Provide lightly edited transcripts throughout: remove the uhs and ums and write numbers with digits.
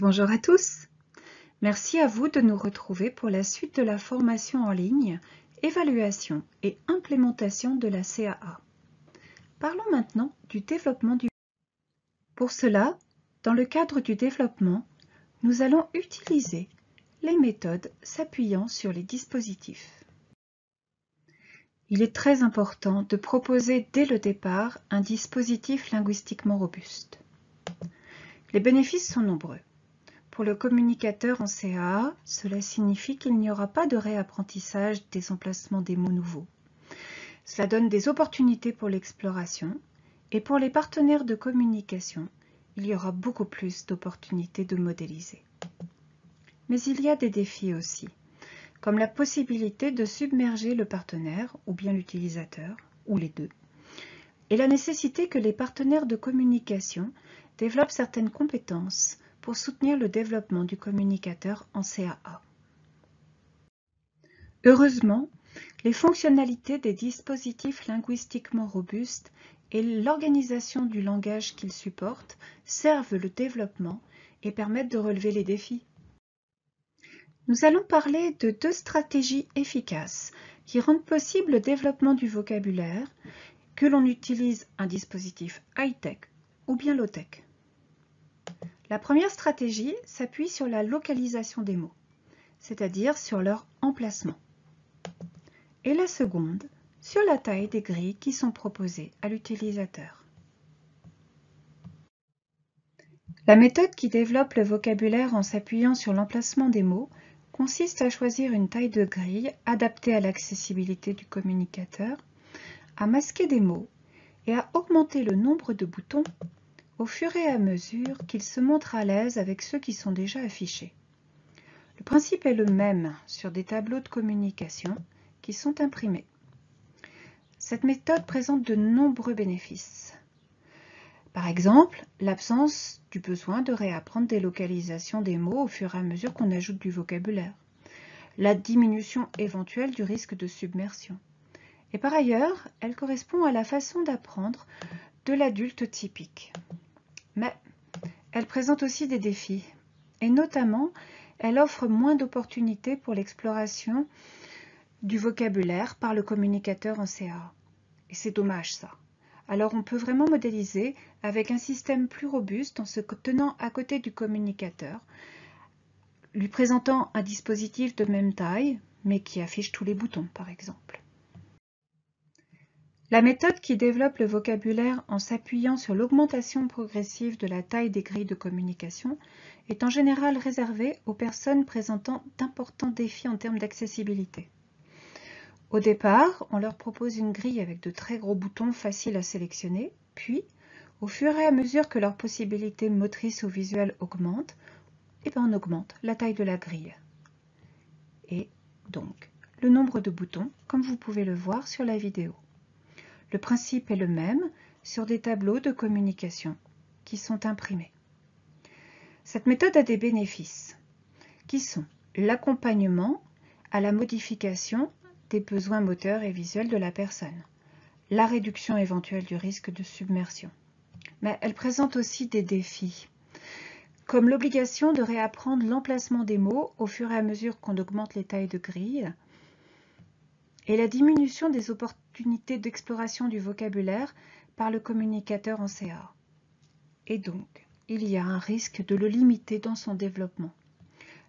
Bonjour à tous. Merci à vous de nous retrouver pour la suite de la formation en ligne Évaluation et implémentation de la CAA. Parlons maintenant du développement du. Pour cela, dans le cadre du développement, nous allons utiliser les méthodes s'appuyant sur les dispositifs. Il est très important de proposer dès le départ un dispositif linguistiquement robuste. Les bénéfices sont nombreux. Pour le communicateur en CAA, cela signifie qu'il n'y aura pas de réapprentissage des emplacements des mots nouveaux. Cela donne des opportunités pour l'exploration et pour les partenaires de communication, il y aura beaucoup plus d'opportunités de modéliser. Mais il y a des défis aussi, comme la possibilité de submerger le partenaire ou bien l'utilisateur, ou les deux, et la nécessité que les partenaires de communication développent certaines compétences pour soutenir le développement du communicateur en CAA. Heureusement, les fonctionnalités des dispositifs linguistiquement robustes et l'organisation du langage qu'ils supportent servent le développement et permettent de relever les défis. Nous allons parler de deux stratégies efficaces qui rendent possible le développement du vocabulaire, que l'on utilise un dispositif high-tech ou bien low-tech. La première stratégie s'appuie sur la localisation des mots, c'est-à-dire sur leur emplacement. Et la seconde, sur la taille des grilles qui sont proposées à l'utilisateur. La méthode qui développe le vocabulaire en s'appuyant sur l'emplacement des mots consiste à choisir une taille de grille adaptée à l'accessibilité du communicateur, à masquer des mots et à augmenter le nombre de boutons au fur et à mesure qu'il se montre à l'aise avec ceux qui sont déjà affichés. Le principe est le même sur des tableaux de communication qui sont imprimés. Cette méthode présente de nombreux bénéfices. Par exemple, l'absence du besoin de réapprendre des localisations des mots au fur et à mesure qu'on ajoute du vocabulaire. La diminution éventuelle du risque de submersion. Et par ailleurs, elle correspond à la façon d'apprendre de l'adulte typique. Mais elle présente aussi des défis, et notamment, elle offre moins d'opportunités pour l'exploration du vocabulaire par le communicateur en CAA. Et c'est dommage ça. Alors on peut vraiment modéliser avec un système plus robuste en se tenant à côté du communicateur, lui présentant un dispositif de même taille, mais qui affiche tous les boutons par exemple. La méthode qui développe le vocabulaire en s'appuyant sur l'augmentation progressive de la taille des grilles de communication est en général réservée aux personnes présentant d'importants défis en termes d'accessibilité. Au départ, on leur propose une grille avec de très gros boutons faciles à sélectionner, puis, au fur et à mesure que leurs possibilités motrices ou visuelles augmentent, on augmente la taille de la grille. Et donc, le nombre de boutons, comme vous pouvez le voir sur la vidéo. Le principe est le même sur des tableaux de communication qui sont imprimés. Cette méthode a des bénéfices qui sont l'accompagnement à la modification des besoins moteurs et visuels de la personne, la réduction éventuelle du risque de submersion. Mais elle présente aussi des défis, comme l'obligation de réapprendre l'emplacement des mots au fur et à mesure qu'on augmente les tailles de grille, et la diminution des opportunités d'exploration du vocabulaire par le communicateur en CAA. Et donc, il y a un risque de le limiter dans son développement.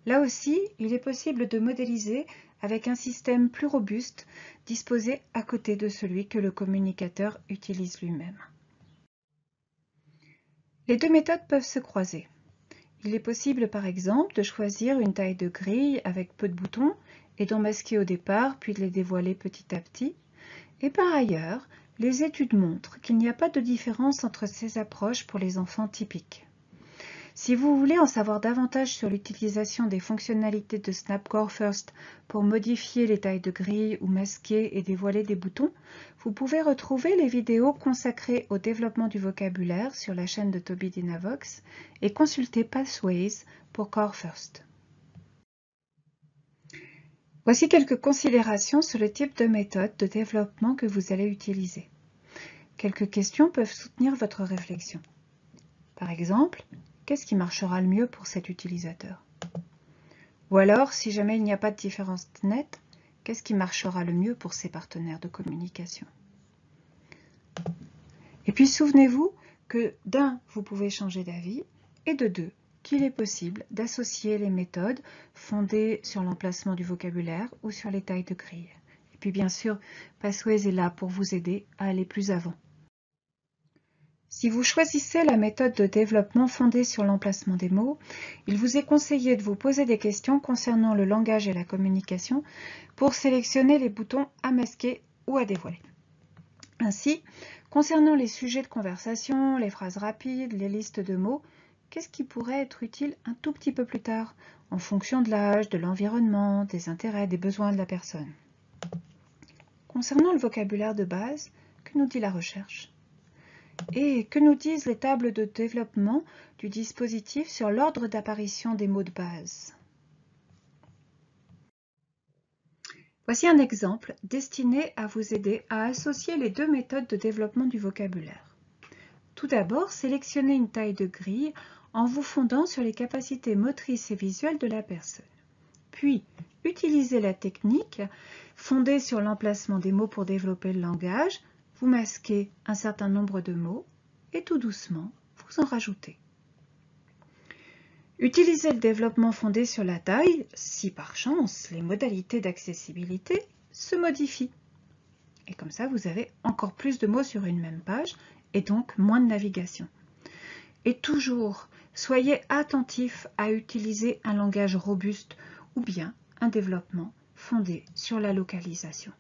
Là aussi, il est possible de modéliser avec un système plus robuste disposé à côté de celui que le communicateur utilise lui-même. Les deux méthodes peuvent se croiser. Il est possible par exemple de choisir une taille de grille avec peu de boutons et d'en masquer au départ puis de les dévoiler petit à petit. Et par ailleurs, les études montrent qu'il n'y a pas de différence entre ces approches pour les enfants typiques. Si vous voulez en savoir davantage sur l'utilisation des fonctionnalités de Snap Core First pour modifier les tailles de grille ou masquer et dévoiler des boutons, vous pouvez retrouver les vidéos consacrées au développement du vocabulaire sur la chaîne de Toby Dynavox et consulter Pathways pour Core First. Voici quelques considérations sur le type de méthode de développement que vous allez utiliser. Quelques questions peuvent soutenir votre réflexion. Par exemple, qu'est-ce qui marchera le mieux pour cet utilisateur? Ou alors, si jamais il n'y a pas de différence nette, qu'est-ce qui marchera le mieux pour ses partenaires de communication? Et puis souvenez-vous que d'un, vous pouvez changer d'avis, et de deux, qu'il est possible d'associer les méthodes fondées sur l'emplacement du vocabulaire ou sur les tailles de grille. Et puis bien sûr, Passways est là pour vous aider à aller plus avant. Si vous choisissez la méthode de développement fondée sur l'emplacement des mots, il vous est conseillé de vous poser des questions concernant le langage et la communication pour sélectionner les boutons à masquer ou à dévoiler. Ainsi, concernant les sujets de conversation, les phrases rapides, les listes de mots, qu'est-ce qui pourrait être utile un tout petit peu plus tard, en fonction de l'âge, de l'environnement, des intérêts, des besoins de la personne? Concernant le vocabulaire de base, que nous dit la recherche? Et que nous disent les tables de développement du dispositif sur l'ordre d'apparition des mots de base? Voici un exemple destiné à vous aider à associer les deux méthodes de développement du vocabulaire. Tout d'abord, sélectionnez une taille de grille en vous fondant sur les capacités motrices et visuelles de la personne. Puis, utilisez la technique fondée sur l'emplacement des mots pour développer le langage. Vous masquez un certain nombre de mots et tout doucement, vous en rajoutez. Utilisez le développement fondé sur la taille si par chance les modalités d'accessibilité se modifient. Et comme ça, vous avez encore plus de mots sur une même page et donc moins de navigation. Et toujours, soyez attentifs à utiliser un langage robuste ou bien un développement fondé sur la localisation.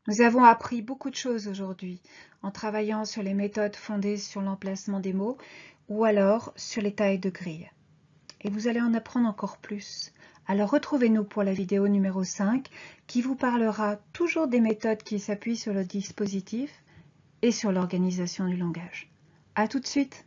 Nous avons appris beaucoup de choses aujourd'hui en travaillant sur les méthodes fondées sur l'emplacement des mots ou alors sur les tailles de grille. Et vous allez en apprendre encore plus. Alors retrouvez-nous pour la vidéo numéro 5 qui vous parlera toujours des méthodes qui s'appuient sur le dispositif et sur l'organisation du langage. À tout de suite!